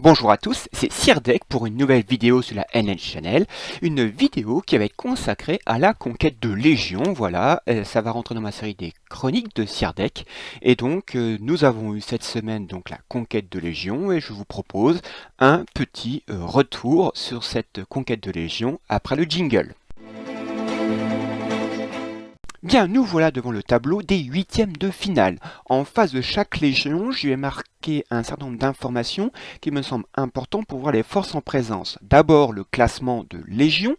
Bonjour à tous, c'est Sirdek pour une nouvelle vidéo sur la NN Channel, une vidéo qui va être consacrée à la conquête de Légion, voilà, ça va rentrer dans ma série des chroniques de Sirdek, et donc nous avons eu cette semaine donc la conquête de Légion, et je vous propose un petit retour sur cette conquête de Légion après le jingle. Bien, nous voilà devant le tableau des huitièmes de finale. En face de chaque légion, je vais marquer un certain nombre d'informations qui me semblent importantes pour voir les forces en présence. D'abord, le classement de légion.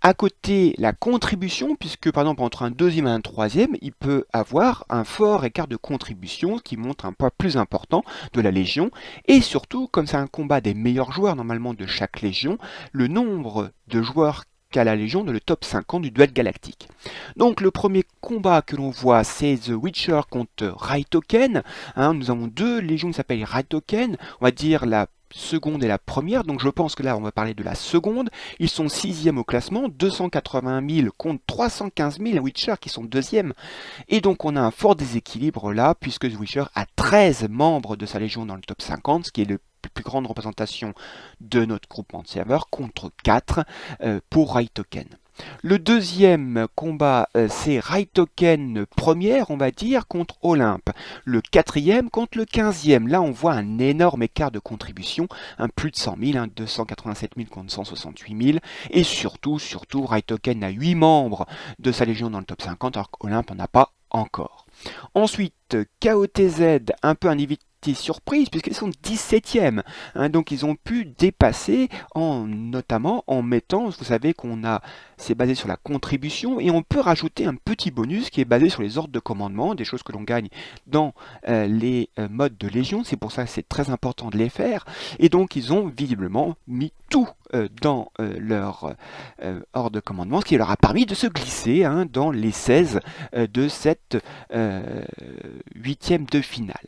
À côté, la contribution, puisque par exemple entre un deuxième et un troisième, il peut avoir un fort écart de contribution qui montre un poids plus important de la légion. Et surtout, comme c'est un combat des meilleurs joueurs normalement de chaque légion, le nombre de joueurs qu'a la Légion dans le top 50 du duel galactique. Donc le premier combat que l'on voit, c'est The Witcher contre Raitoken. Nous avons deux légions qui s'appellent Raitoken, on va dire la seconde et la première, donc je pense que là on va parler de la seconde. Ils sont sixième au classement, 280 000 contre 315 000 Witcher qui sont deuxième. Et donc on a un fort déséquilibre là, puisque The Witcher a 13 membres de sa légion dans le top 50, ce qui est le plus grande représentation de notre groupement de serveurs, contre 4 pour Raitoken. Le deuxième combat, c'est Raitoken première, on va dire, contre Olympe. Le quatrième contre le 15e. Là, on voit un énorme écart de contribution, plus de 100 000, 287 000 contre 168 000. Et surtout, Raitoken a 8 membres de sa légion dans le top 50, alors qu'Olympe n'en a pas encore. Ensuite, KOTZ, un peu un invité surprise puisqu'ils sont 17e. Donc ils ont pu dépasser notamment en mettant, vous savez c'est basé sur la contribution et on peut rajouter un petit bonus qui est basé sur les ordres de commandement, des choses que l'on gagne dans les modes de Légion. C'est pour ça que c'est très important de les faire. Et donc ils ont visiblement mis tout dans leur ordre de commandement, ce qui leur a permis de se glisser dans les 16 de cette huitième de finale.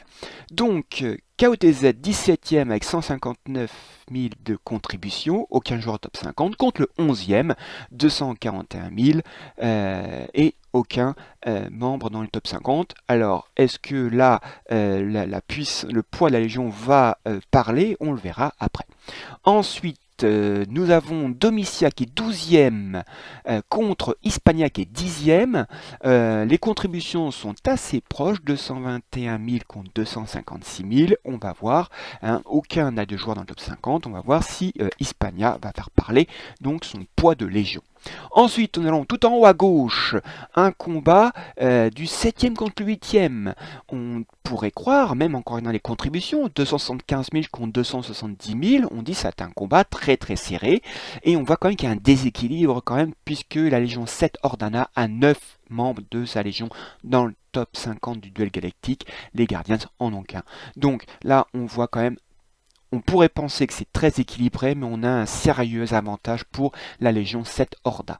Donc, KOTZ 17e avec 159 000 de contribution, aucun joueur top 50, contre le 11e, 241 000 et aucun membre dans le top 50. Alors, est-ce que là, le poids de la Légion va parler? On le verra après. Ensuite, nous avons Domitia qui est 12e contre Hispania qui est 10e. Les contributions sont assez proches, 221 000 contre 256 000. On va voir, aucun n'a de joueurs dans le top 50. On va voir si Hispania va faire parler donc son poids de légion. Ensuite, nous allons tout en haut à gauche, un combat du 7e contre le 8e. On pourrait croire, même encore dans les contributions, 275 000 contre 270 000, on dit que c'est un combat très très serré. Et on voit quand même qu'il y a un déséquilibre quand même, puisque la Légion 7 Ordana a 9 membres de sa Légion dans le top 50 du duel galactique. Les Guardians en ont qu'un. Donc là, on voit quand même. On pourrait penser que c'est très équilibré, mais on a un sérieux avantage pour la Légion 7 Horda.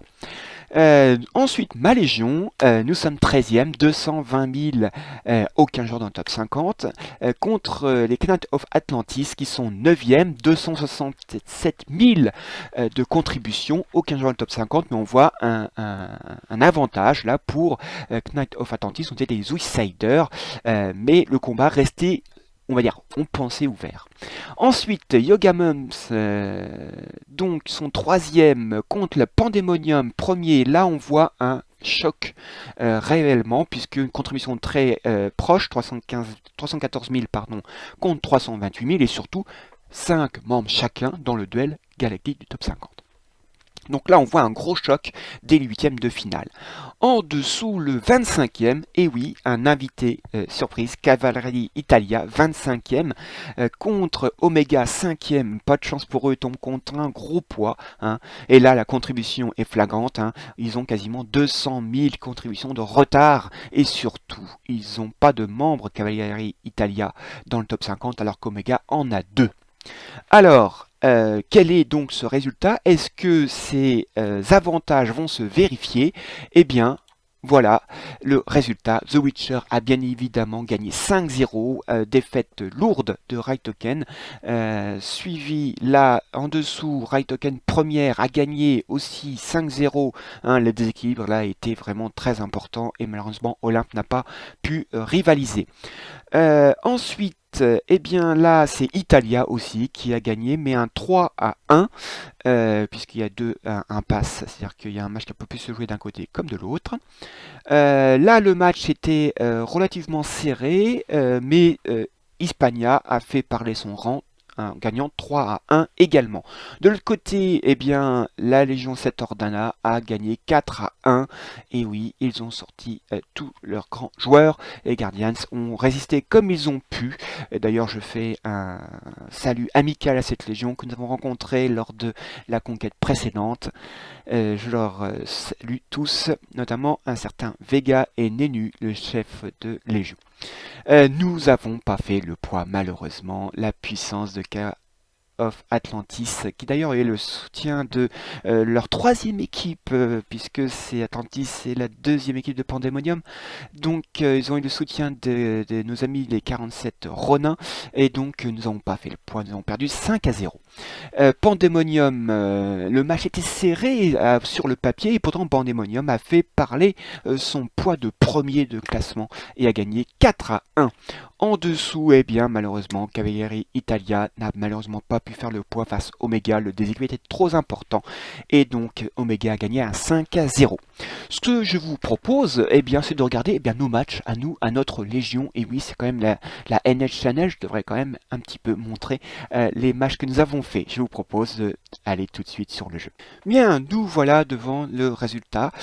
Ensuite, ma Légion, nous sommes 13e, 220 000, aucun joueur dans le top 50, contre les Knights of Atlantis qui sont 9e, 267 000 de contribution, aucun joueur dans le top 50, mais on voit un avantage là pour Knights of Atlantis, on était des Suiciders, mais le combat restait, on va dire, on pensait ouvert. Ensuite, Yoga Mums, donc son troisième contre le Pandemonium premier. Là, on voit un choc réellement, puisque une contribution très proche, 314 000 contre 328 000, et surtout 5 membres chacun dans le duel galactique du top 50. Donc là, on voit un gros choc dès les huitièmes de finale. En dessous, le 25e, et oui, un invité surprise, Cavalry Italia, 25e, contre Omega 5e, pas de chance pour eux, ils tombent contre un gros poids. Et là, la contribution est flagrante, ils ont quasiment 200 000 contributions de retard, et surtout, ils n'ont pas de membres Cavalry Italia dans le top 50, alors qu'Omega en a 2. Alors, quel est donc ce résultat? Est-ce que ces avantages vont se vérifier? Eh bien, voilà le résultat. The Witcher a bien évidemment gagné 5-0, défaite lourde de Raitoken, suivi là en dessous, Raitoken première a gagné aussi 5-0, le déséquilibre là a été vraiment très important et malheureusement Olympe n'a pas pu rivaliser. Ensuite, eh bien là, c'est Italia aussi qui a gagné, mais un 3-1, puisqu'il y a un pass, c'est-à-dire qu'il y a un match qui peut plus se jouer d'un côté comme de l'autre. Là, le match était relativement serré, mais Hispania a fait parler son rang, en gagnant 3-1 également. De l'autre côté, eh bien, la Légion 7 Ordana a gagné 4-1. Et oui, ils ont sorti tous leurs grands joueurs. Les Guardians ont résisté comme ils ont pu. D'ailleurs, je fais un salut amical à cette Légion que nous avons rencontrée lors de la conquête précédente. Je leur salue tous, notamment un certain Vega et Nenu, le chef de Légion. Nous n'avons pas fait le poids, malheureusement. La puissance de of Atlantis, qui d'ailleurs est le soutien de leur troisième équipe, puisque c'est Atlantis, c'est la deuxième équipe de Pandemonium. Donc ils ont eu le soutien de nos amis les 47 Ronin, et donc nous n'avons pas fait le poids, nous avons perdu 5-0. Pandemonium, le match était serré sur le papier, et pourtant Pandemonium a fait parler son poids de premier de classement et a gagné 4-1. En dessous, eh bien, malheureusement, Cavalieri Italia n'a malheureusement pas pu faire le poids face à Omega. Le déséquilibre était trop important et donc Omega a gagné un 5-0. Ce que je vous propose, eh bien, c'est de regarder nos matchs à nous, à notre Légion. Et oui, c'est quand même la NH Channel. Je devrais quand même un petit peu montrer les matchs que nous avons faits. Je vous propose d'aller tout de suite sur le jeu. Bien, nous voilà devant le résultat.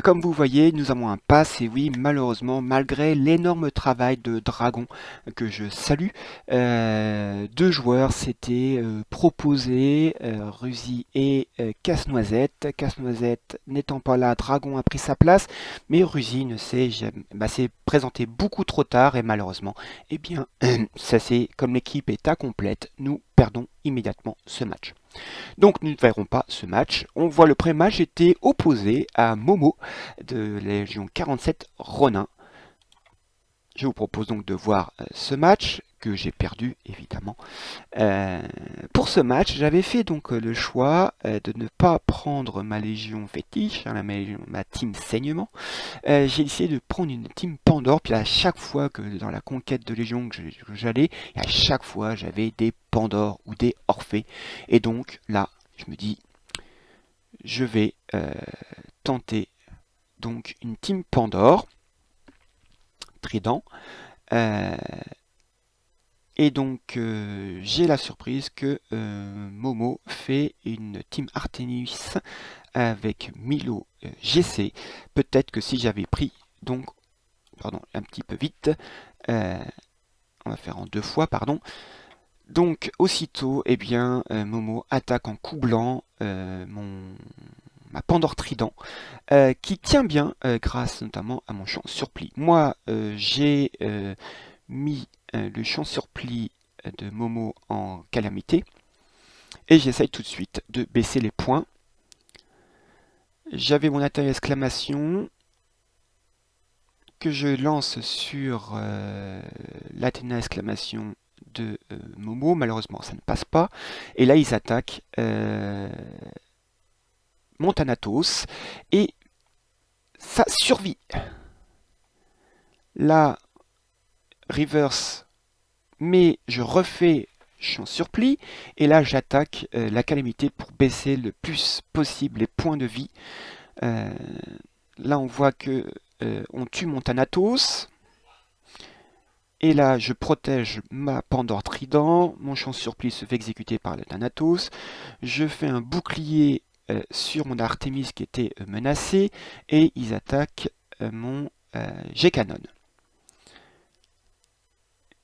Comme vous voyez, nous avons un pass et oui, malheureusement, malgré l'énorme travail de Dragon que je salue, deux joueurs s'étaient proposés, Ruzy et Casse-Noisette. Casse-Noisette n'étant pas là, Dragon a pris sa place, mais Ruzy ne s'est s'est présenté beaucoup trop tard et malheureusement, eh bien, ça c'est comme l'équipe est incomplète, nous perdons immédiatement ce match. Donc nous ne verrons pas ce match. On voit le pré-match était opposé à Momo de la Légion 47 Ronin. Je vous propose donc de voir ce match que j'ai perdu évidemment. Pour ce match, j'avais fait donc le choix de ne pas prendre ma légion fétiche, ma team saignement. J'ai décidé de prendre une team Pandore, puis à chaque fois que dans la conquête de légion que j'allais, à chaque fois j'avais des Pandores ou des Orphées. Et donc là, je me dis, je vais tenter donc une team Pandore, Trident. Et donc j'ai la surprise que Momo fait une team Artemis avec Milo GC. Peut-être que si j'avais pris, donc, pardon, un petit peu vite, on va faire en deux fois, pardon. Donc aussitôt, eh bien, Momo attaque en coup blanc ma Pandore Trident, qui tient bien grâce notamment à mon champ surpli. Moi, j'ai mis le champ surpli de Momo en calamité et j'essaye tout de suite de baisser les points. J'avais mon attaque exclamation que je lance sur l'Athéna exclamation de Momo. Malheureusement, ça ne passe pas. Et là, ils attaquent mon Thanatos et ça survit. Là, reverse, mais je refais champ surpli et là j'attaque la calamité pour baisser le plus possible les points de vie. Là on voit que on tue mon Thanatos et là je protège ma Pandore Trident, mon champ surpli se fait exécuter par le Thanatos, je fais un bouclier sur mon Artemis qui était menacé et ils attaquent mon G-Canon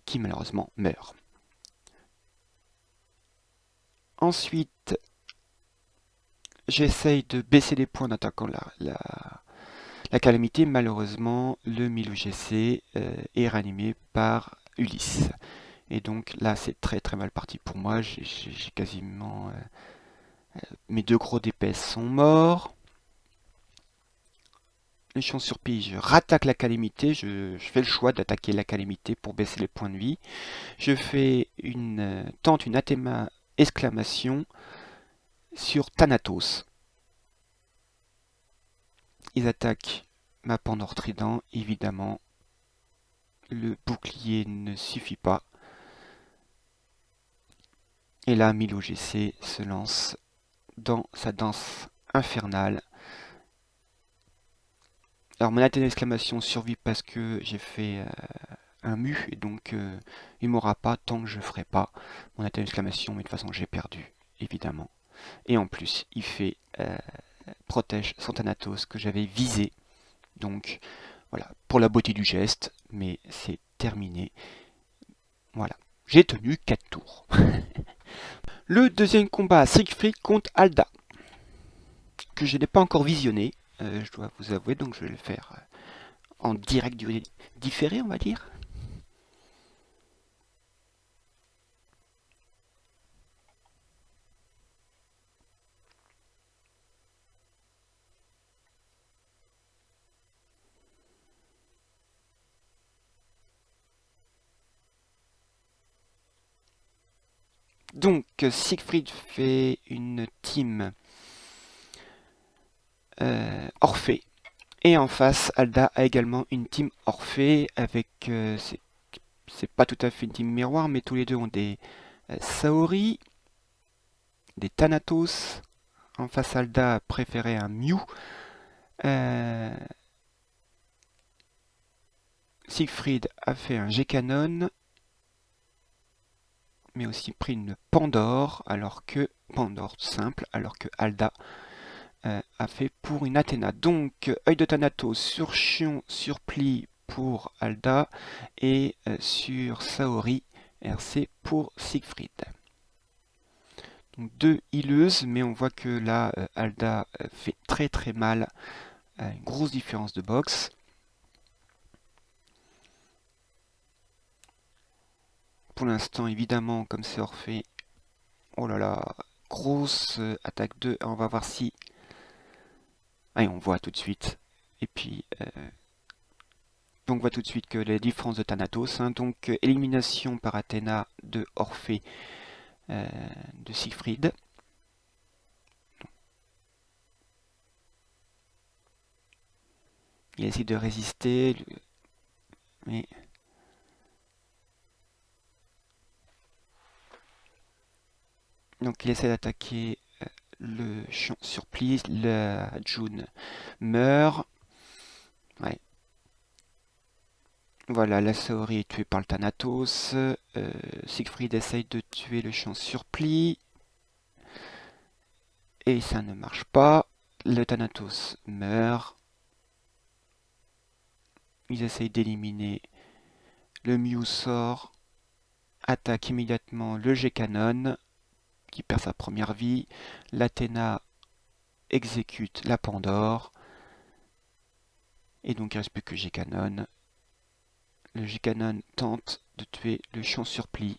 qui malheureusement meurt. Ensuite, j'essaye de baisser les points en attaquant la calamité. Malheureusement, le Milo GC est ranimé par Ulysse. Et donc là, c'est très très mal parti pour moi. J'ai quasiment... mes deux gros DPS sont morts. Les champs surpris, je rattaque la calamité. Je fais le choix d'attaquer la calamité pour baisser les points de vie. Je fais tente une Athéma exclamation sur Thanatos. Ils attaquent ma Pandore Trident, évidemment. Le bouclier ne suffit pas. Et là, Milo GC se lance dans sa danse infernale. Alors mon Athéna d'exclamation survit parce que j'ai fait un mu, et donc il m'aura pas tant que je ferai pas mon Athéna d'exclamation, mais de toute façon j'ai perdu, évidemment. Et en plus, il fait protège son Thanatos que j'avais visé. Donc voilà, pour la beauté du geste, mais c'est terminé. Voilà, j'ai tenu 4 tours. Le deuxième combat, Siegfried contre Alda, que je n'ai pas encore visionné, je dois vous avouer, donc je vais le faire en direct différé, on va dire. Donc Siegfried fait une team Orphée. Et en face, Alda a également une team Orphée avec... c'est pas tout à fait une team miroir, mais tous les deux ont des Saori, des Thanatos. En face, Alda a préféré un Mew. Siegfried a fait un G-Canon, mais aussi pris une Pandore, alors que... Pandore simple, alors que Alda a fait pour une Athéna. Donc, œil de Thanatos sur Chion, sur Pli pour Alda, et sur Saori, RC pour Siegfried. Donc deux healeuses, mais on voit que là, Alda fait très très mal, une grosse différence de box. Pour l'instant, évidemment, comme c'est Orphée, oh là là, grosse attaque 2, on va voir si... Allez, on voit tout de suite. Et puis, donc on voit tout de suite que les différences de Thanatos, hein, donc élimination par Athéna de Orphée, de Siegfried. Il essaie de résister, mais... Donc il essaie d'attaquer le champ sur pli, la June meurt. Ouais. Voilà, la Saori est tuée par le Thanatos. Siegfried essaye de tuer le champ sur pli. Et ça ne marche pas. Le Thanatos meurt. Ils essayent d'éliminer le Mew sort. Attaque immédiatement le G-Canon, qui perd sa première vie. L'Athéna exécute la Pandore. Et donc il ne reste plus que G-Canon. Le G-Canon tente de tuer le champ sur pli,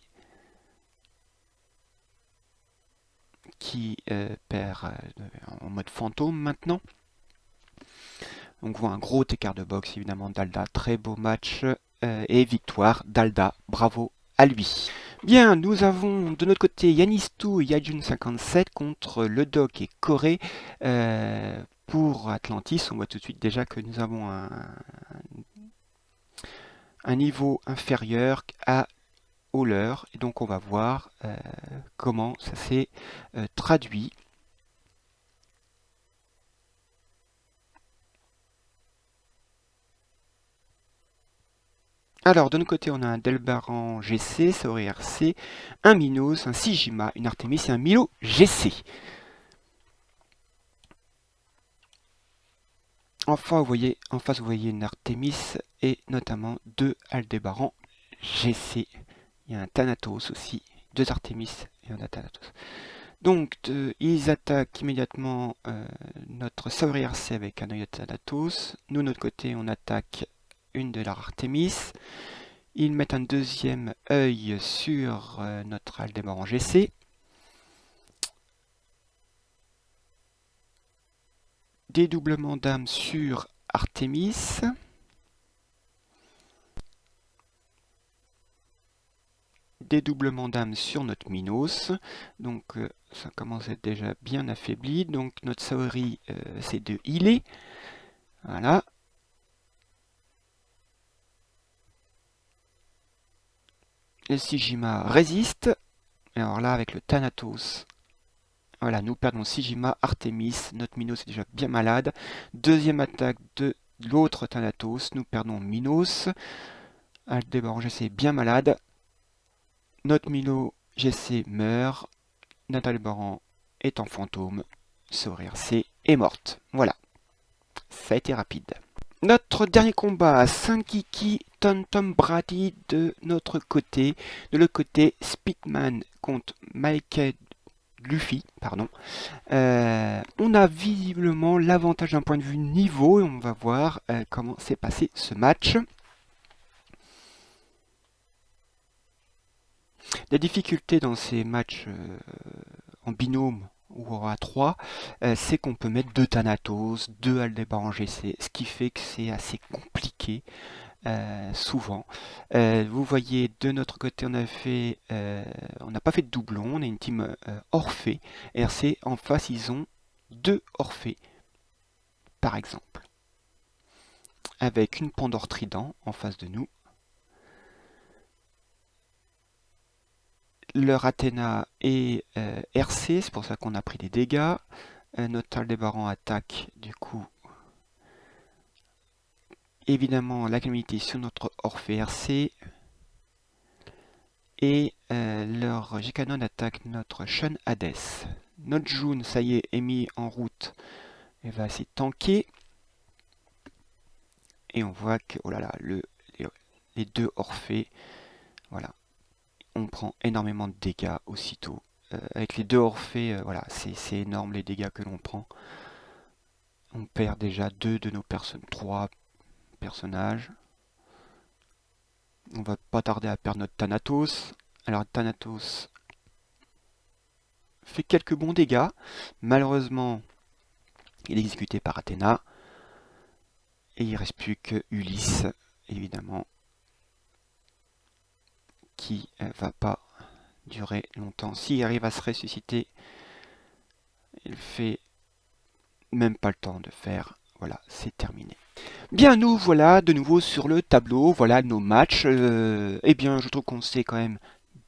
qui perd en mode fantôme maintenant. Donc on voit un gros écart de boxe évidemment d'Alda. Très beau match et victoire d'Alda. Bravo à lui. Bien, nous avons de notre côté Yanistou et Yajun57 contre le Doc et Corée pour Atlantis. On voit tout de suite déjà que nous avons un niveau inférieur au leur. Et donc on va voir comment ça s'est traduit. Alors, de notre côté, on a un Delbaran GC, Saori RC, un Minos, un Sigima, une Artemis et un Milo GC. Enfin, en face, vous voyez une Artemis et notamment deux Aldébaran GC. Il y a un Thanatos aussi, deux Artemis et un Thanatos. Donc, ils attaquent immédiatement notre Saori RC avec un œil de Thanatos. Nous, de notre côté, on attaque une de leur Artemis. Ils mettent un deuxième œil sur notre Aldébaran GC. Dédoublement d'âme sur Artemis. Dédoublement d'âme sur notre Minos. Donc ça commence à être déjà bien affaibli. Donc notre Saori, c'est de healer. Voilà. Le Sigima résiste. Et alors là, avec le Thanatos, voilà, nous perdons Sigima, Artemis, notre Minos est déjà bien malade. Deuxième attaque de l'autre Thanatos, nous perdons Minos. Aldébaran GC est bien malade. Notre Milo GC meurt. Notre Aldébaran est en fantôme. Sourire C est morte. Voilà, ça a été rapide. Notre dernier combat, Sankiki Tom Brady de notre côté. De l'autre côté, Speedman contre Michael Luffy, pardon. On a visiblement l'avantage d'un point de vue niveau et on va voir comment s'est passé ce match. La difficulté dans ces matchs en binôme ou à 3, c'est qu'on peut mettre 2 Thanatos, 2 Aldébaran GC, ce qui fait que c'est assez compliqué souvent. Vous voyez, de notre côté, on n'a pas fait de doublon, on a une team Orphée. RC, en face, ils ont 2 Orphées, par exemple. Avec une Pandore Trident en face de nous. Leur Athéna est RC, c'est pour ça qu'on a pris des dégâts. Notre Aldébaran attaque, du coup, évidemment, la calamité sur notre Orphée RC. Et leur G-Canon attaque notre Shun Hades. Notre June, ça y est mis en route. Elle va essayer de tanker. Et on voit que, oh là là, les 2 Orphées, voilà, on prend énormément de dégâts aussitôt. Avec les 2 Orphées, voilà, c'est énorme les dégâts que l'on prend. On perd déjà 2 de nos personnes, 3 personnages. On va pas tarder à perdre notre Thanatos. Alors Thanatos fait quelques bons dégâts. Malheureusement, il est exécuté par Athéna. Et il ne reste plus que Ulysse, évidemment, qui va pas durer longtemps. S'il arrive à se ressusciter, il fait même pas le temps de faire. Voilà, c'est terminé. Bien, nous voilà de nouveau sur le tableau. Voilà nos matchs. Eh bien, je trouve qu'on s'est quand même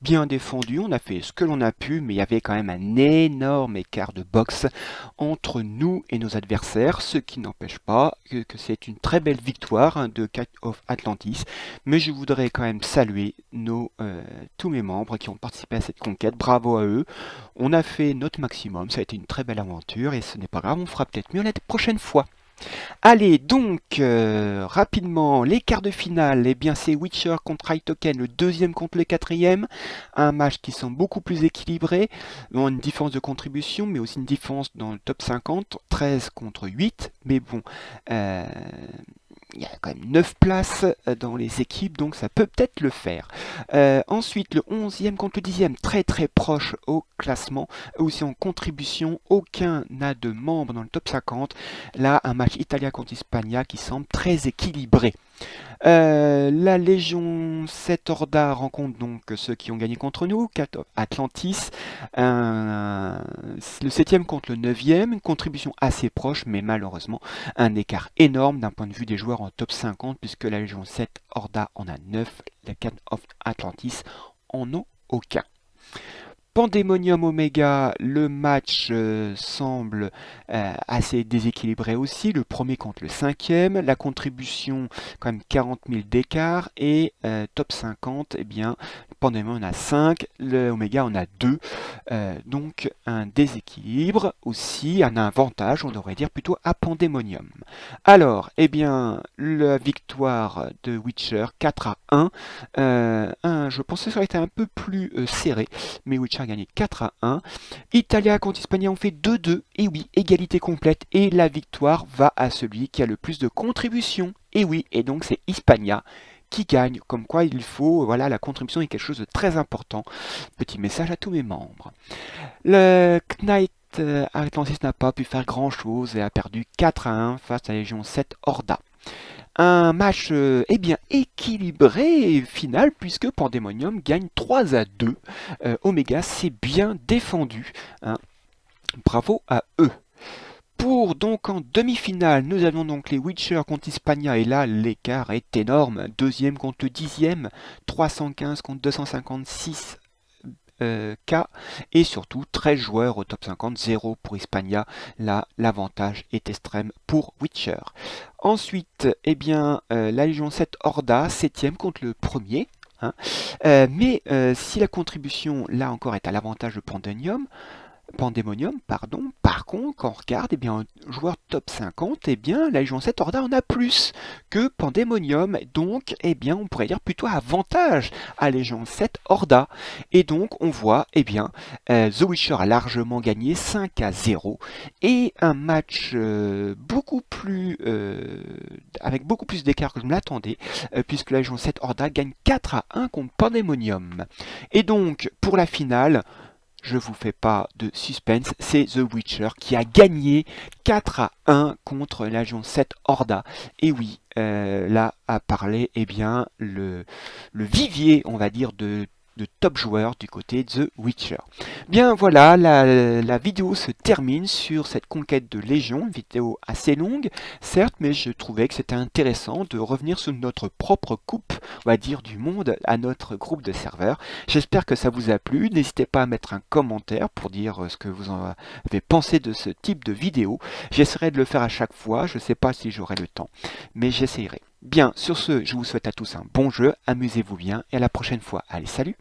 bien défendu. On a fait ce que l'on a pu, mais il y avait quand même un énorme écart de boxe entre nous et nos adversaires, ce qui n'empêche pas que c'est une très belle victoire de Cat of Atlantis. Mais je voudrais quand même saluer tous mes membres qui ont participé à cette conquête. Bravo à eux. On a fait notre maximum. Ça a été une très belle aventure et ce n'est pas grave. On fera peut-être mieux la prochaine fois. Allez, donc, rapidement, les quarts de finale, eh bien c'est Witcher contre Token, le deuxième contre le quatrième. Un match qui semble beaucoup plus équilibré. On a une différence de contribution, mais aussi une différence dans le top 50, 13 contre 8. Mais bon, il y a quand même 9 places dans les équipes, donc ça peut peut-être le faire. Ensuite, le 11e contre le 10e, très très proche au classement, aussi en contribution. Aucun n'a de membres dans le top 50. Là, un match Italia contre Hispania qui semble très équilibré. La Légion 7 Horda rencontre donc ceux qui ont gagné contre nous, Atlantis, le 7e contre le 9e, une contribution assez proche, mais malheureusement un écart énorme d'un point de vue des joueurs en top 50, puisque la Légion 7 Horda en a 9, la Cat of Atlantis en a aucun. Pandemonium Omega, le match semble assez déséquilibré aussi. Le premier contre le 5e, la contribution quand même 40 000 d'écart et top 50, eh bien Pandemonium en a 5, le Omega en a 2. Donc un déséquilibre aussi, un avantage, on devrait dire plutôt à Pandemonium. Alors, eh bien, la victoire de Witcher 4-1. Je pensais que ça aurait été un peu plus serré, mais Witcher a gagné 4-1. Italia contre Hispania ont fait 2-2. Et oui, égalité complète. Et la victoire va à celui qui a le plus de contributions. Et oui, et donc c'est Hispania qui gagne. Comme quoi il faut, voilà, la contribution est quelque chose de très important. Petit message à tous mes membres. Le Knight Atlantis n'a pas pu faire grand chose et a perdu 4-1 face à la Légion 7 Horda. Un match bien équilibré final puisque Pandemonium gagne 3-2. Omega s'est bien défendu. Hein. Bravo à eux. Pour donc en demi-finale, nous avons donc les Witcher contre Hispania et là l'écart est énorme. Deuxième contre le 10e, 315 contre 256. K et surtout 13 joueurs au top 50, 0 pour Hispania. Là, l'avantage est extrême pour Witcher. Ensuite, eh bien, la Légion 7 Horda, 7ème contre le premier. Hein. Mais si la contribution, là encore, est à l'avantage de Pandemonium, pardon. Par contre, quand on regarde, eh bien, un joueur top 50, eh bien, la Légion 7 Horda en a plus que Pandemonium. Donc, eh bien, on pourrait dire plutôt avantage à Légion 7 Horda. Et donc, on voit, eh bien, The Witcher a largement gagné 5-0. Et un match avec beaucoup plus d'écart que je me l'attendais, puisque la Légion 7 Horda gagne 4-1 contre Pandemonium. Et donc, pour la finale, je vous fais pas de suspense, c'est The Witcher qui a gagné 4-1 contre la Légion 7 Horda. Et oui, là a parlé eh bien, le vivier, on va dire, de top joueurs du côté de The Witcher. Bien voilà, la vidéo se termine sur cette conquête de Légion, une vidéo assez longue, certes, mais je trouvais que c'était intéressant de revenir sur notre propre coupe, on va dire, du monde à notre groupe de serveurs. J'espère que ça vous a plu, n'hésitez pas à mettre un commentaire pour dire ce que vous en avez pensé de ce type de vidéo. J'essaierai de le faire à chaque fois, je ne sais pas si j'aurai le temps, mais j'essaierai. Bien, sur ce, je vous souhaite à tous un bon jeu, amusez-vous bien et à la prochaine fois. Allez, salut!